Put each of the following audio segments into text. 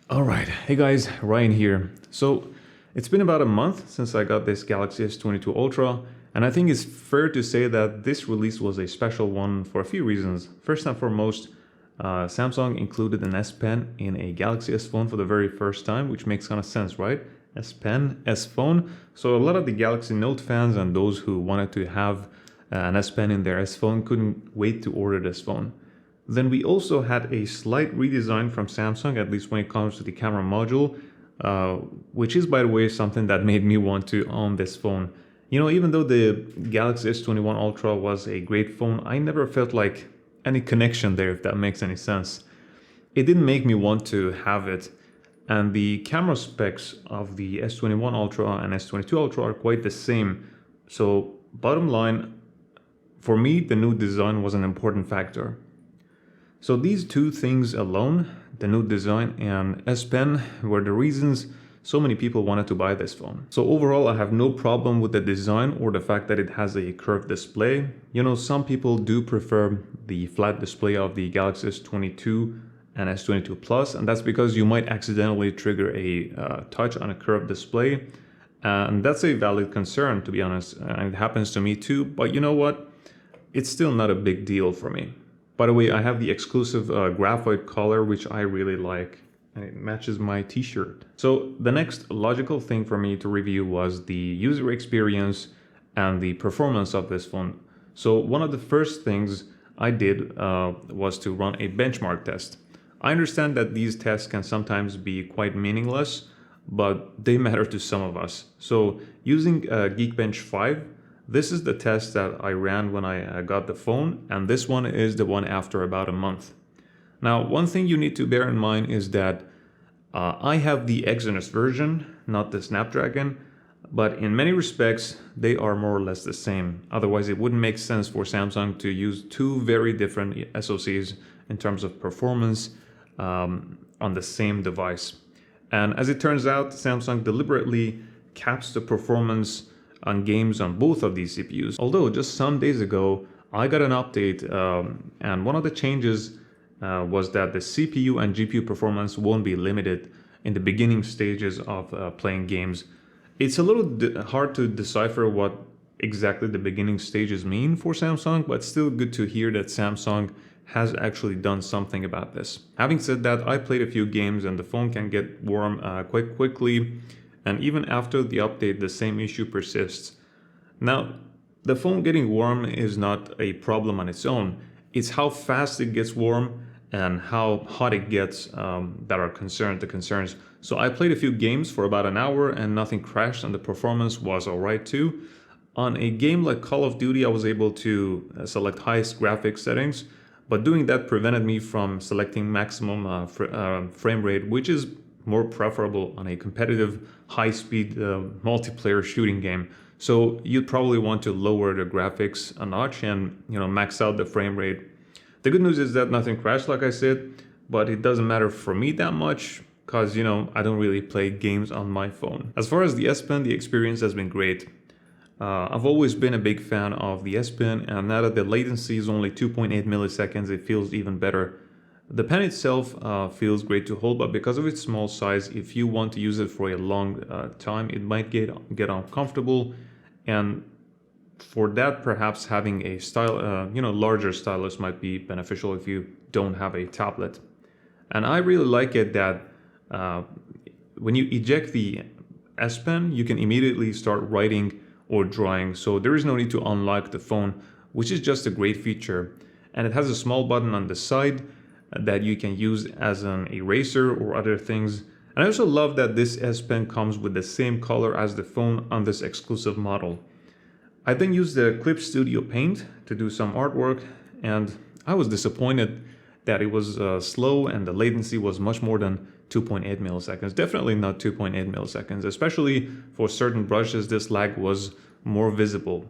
Alright, hey guys, Ryan here. So it's been about a month since I got this Galaxy S22 Ultra, and I think it's fair to say that this release was a special one for a few reasons. First and foremost, Samsung included an S Pen in a Galaxy S phone for the very first time, which makes kind of sense, right? S Pen, S phone. So a lot of the Galaxy Note fans and those who wanted to have an S Pen in their S phone couldn't wait to order this phone. Then we also had a slight redesign from Samsung, at least when it comes to the camera module, which is, by the way, something that made me want to own this phone. You know, even though the Galaxy S21 Ultra was a great phone, I never felt like any connection there, if that makes any sense. It didn't make me want to have it. And the camera specs of the S21 Ultra and S22 Ultra are quite the same. So bottom line, for me, the new design was an important factor. So these two things alone, the new design and S Pen, were the reasons so many people wanted to buy this phone. So overall, I have no problem with the design or the fact that it has a curved display. You know, some people do prefer the flat display of the Galaxy S22 and S22 Plus, and that's because you might accidentally trigger a touch on a curved display. And that's a valid concern, to be honest, and it happens to me too, but you know what? It's still not a big deal for me. By the way, I have the exclusive graphite color, which I really like, and it matches my t-shirt. So the next logical thing for me to review was the user experience and the performance of this phone. So one of the first things I did was to run a benchmark test. I understand that these tests can sometimes be quite meaningless, but they matter to some of us. So using Geekbench 5, this is the test that I ran when I got the phone, and this one is the one after about a month. Now, one thing you need to bear in mind is that I have the Exynos version, not the Snapdragon, but in many respects, they are more or less the same. Otherwise, it wouldn't make sense for Samsung to use two very different SoCs in terms of performance on the same device. And as it turns out, Samsung deliberately caps the performance on games on both of these CPUs. Although just some days ago, I got an update and one of the changes was that the CPU and GPU performance won't be limited in the beginning stages of playing games. It's a little hard to decipher what exactly the beginning stages mean for Samsung, but still good to hear that Samsung has actually done something about this. Having said that, I played a few games and the phone can get warm quite quickly. And even after the update, the same issue persists. Now, the phone getting warm is not a problem on its own. It's how fast it gets warm and how hot it gets that are the concerns. So I played a few games for about an hour and nothing crashed and the performance was alright too. On a game like Call of Duty, I was able to select highest graphics settings, but doing that prevented me from selecting maximum frame rate, which is more preferable on a competitive high-speed multiplayer shooting game. So you'd probably want to lower the graphics a notch and max out the frame rate. The good news is that nothing crashed, like I said, but it doesn't matter for me that much because I don't really play games on my phone. As far as the S Pen, the experience has been great. I've always been a big fan of the S Pen, and now that the latency is only 2.8 milliseconds, it feels even better. The pen itself feels great to hold, but because of its small size, if you want to use it for a long time, it might get uncomfortable. And for that, perhaps having a larger stylus might be beneficial if you don't have a tablet. And I really like it that when you eject the S Pen, you can immediately start writing or drawing. So there is no need to unlock the phone, which is just a great feature. And it has a small button on the side that you can use as an eraser or other things. And I also love that this S Pen comes with the same color as the phone on this exclusive model. I then used the Clip Studio Paint to do some artwork, and I was disappointed that it was slow and the latency was much more than 2.8 milliseconds. Definitely not 2.8 milliseconds, especially for certain brushes, this lag was more visible.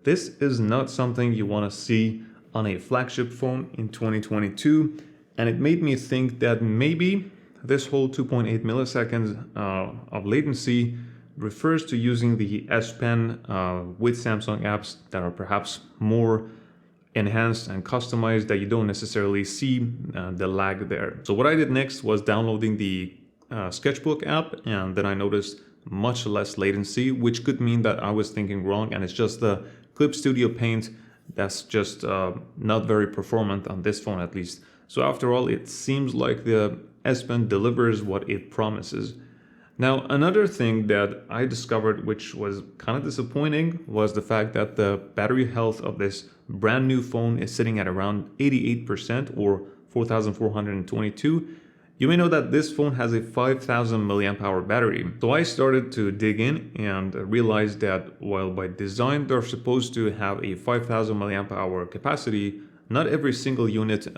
This is not something you want to see on a flagship phone in 2022. And it made me think that maybe this whole 2.8 milliseconds of latency refers to using the S Pen with Samsung apps that are perhaps more enhanced and customized, that you don't necessarily see the lag there. So what I did next was downloading the sketchbook app, and then I noticed much less latency, which could mean that I was thinking wrong and it's just the Clip Studio Paint that's just not very performant on this phone at least. So after all, it seems like the S Pen delivers what it promises. Now, another thing that I discovered which was kind of disappointing was the fact that the battery health of this brand new phone is sitting at around 88% or 4422. You may know that this phone has a 5000 milliamp hour battery. So I started to dig in and realized that while by design they're supposed to have a 5000 milliamp hour capacity, not every single unit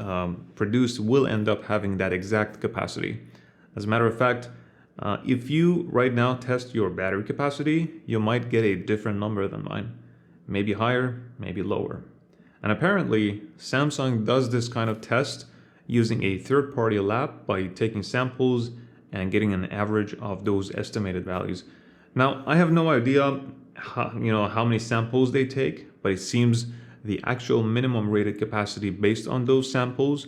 produced will end up having that exact capacity. As a matter of fact, if you right now test your battery capacity, you might get a different number than mine. Maybe higher, maybe lower. And apparently, Samsung does this kind of test using a third-party lab by taking samples and getting an average of those estimated values. Now, I have no idea how many samples they take, but it seems the actual minimum rated capacity based on those samples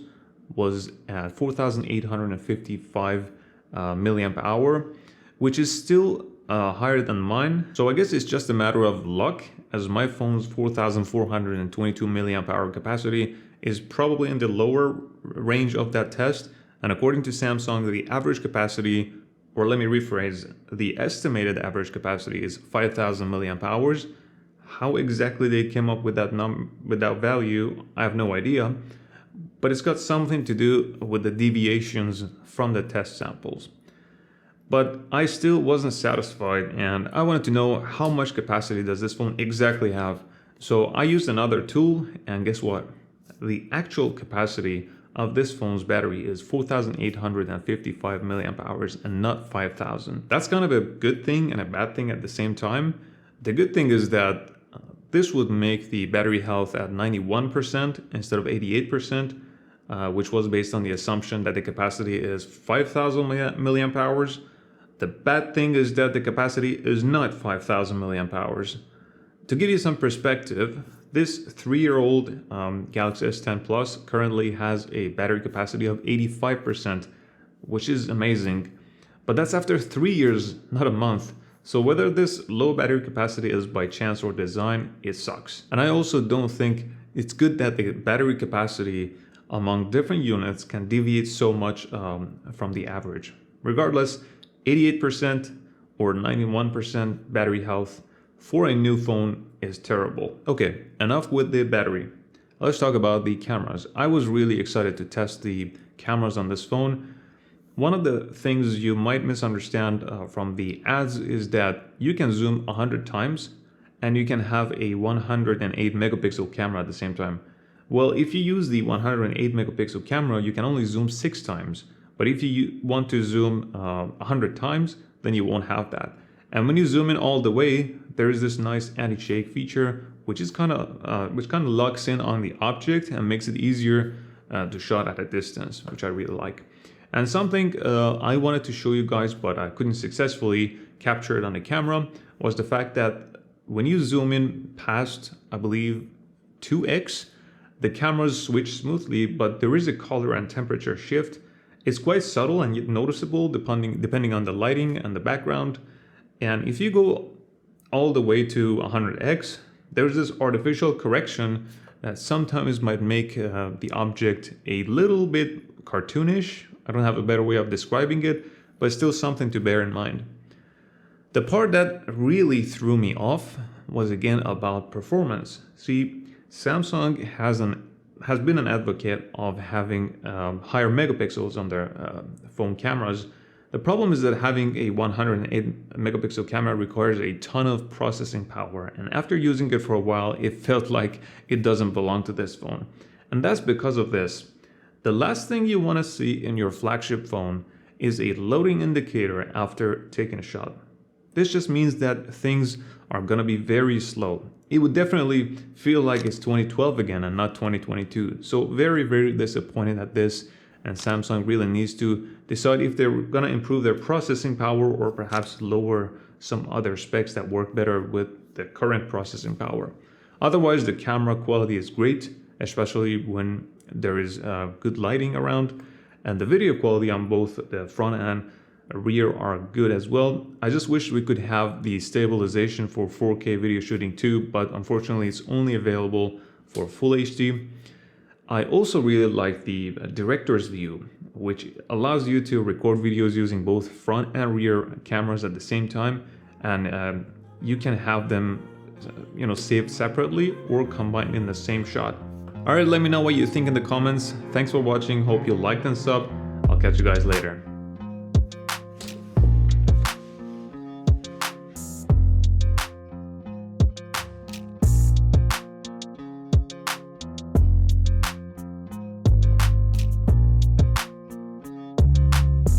was at 4855 milliamp hour, which is still higher than mine. So I guess it's just a matter of luck, as my phone's 4422 milliamp hour capacity is probably in the lower range of that test. And according to Samsung, the average capacity, or let me rephrase, the estimated average capacity is 5000 milliamp hours. How exactly they came up with that value, I have no idea, but it's got something to do with the deviations from the test samples. But I still wasn't satisfied, and I wanted to know how much capacity does this phone exactly have. So I used another tool, and guess what? The actual capacity of this phone's battery is 4855 milliamp hours and not 5000. That's kind of a good thing and a bad thing at the same time. The good thing is that this would make the battery health at 91% instead of 88%, which was based on the assumption that the capacity is 5000 milliamp hours. The bad thing is that the capacity is not 5000 milliamp hours. To give you some perspective, this 3-year-old Galaxy S10 Plus currently has a battery capacity of 85%, which is amazing. But that's after 3 years, not a month. So whether this low battery capacity is by chance or design, it sucks. And I also don't think it's good that the battery capacity among different units can deviate so much from the average. Regardless, 88% or 91% battery health for a new phone is terrible. Okay, enough with the battery. Let's talk about the cameras. I was really excited to test the cameras on this phone. One of the things you might misunderstand from the ads is that you can zoom 100 times and you can have a 108 megapixel camera at the same time. Well, if you use the 108 megapixel camera, you can only zoom 6 times. But if you want to zoom 100 times, then you won't have that. And when you zoom in all the way, there is this nice anti-shake feature, which kind of locks in on the object and makes it easier to shot at a distance, which I really like. And something I wanted to show you guys, but I couldn't successfully capture it on the camera, was the fact that when you zoom in past, I believe, 2x, the cameras switch smoothly, but there is a color and temperature shift. It's quite subtle and yet noticeable depending on the lighting and the background. And if you go all the way to 100x, there's this artificial correction that sometimes might make the object a little bit cartoonish. I don't have a better way of describing it, but still something to bear in mind. The part that really threw me off was again about performance. See, Samsung has been an advocate of having higher megapixels on their phone cameras. The problem is that having a 108 megapixel camera requires a ton of processing power, and after using it for a while, it felt like it doesn't belong to this phone. And that's because of this. The last thing you want to see in your flagship phone is a loading indicator after taking a shot. This just means that things are going to be very slow. It would definitely feel like it's 2012 again and not 2022. So very, very disappointed at this. And Samsung really needs to decide if they're going to improve their processing power or perhaps lower some other specs that work better with the current processing power. Otherwise, the camera quality is great, especially when there is good lighting around. And the video quality on both the front and rear are good as well. I just wish we could have the stabilization for 4K video shooting too, but unfortunately it's only available for full HD. I also really like the director's view, which allows you to record videos using both front and rear cameras at the same time, and you can have them saved separately or combined in the same shot. Alright, let me know what you think in the comments. Thanks for watching, hope you liked and sub. I'll catch you guys later.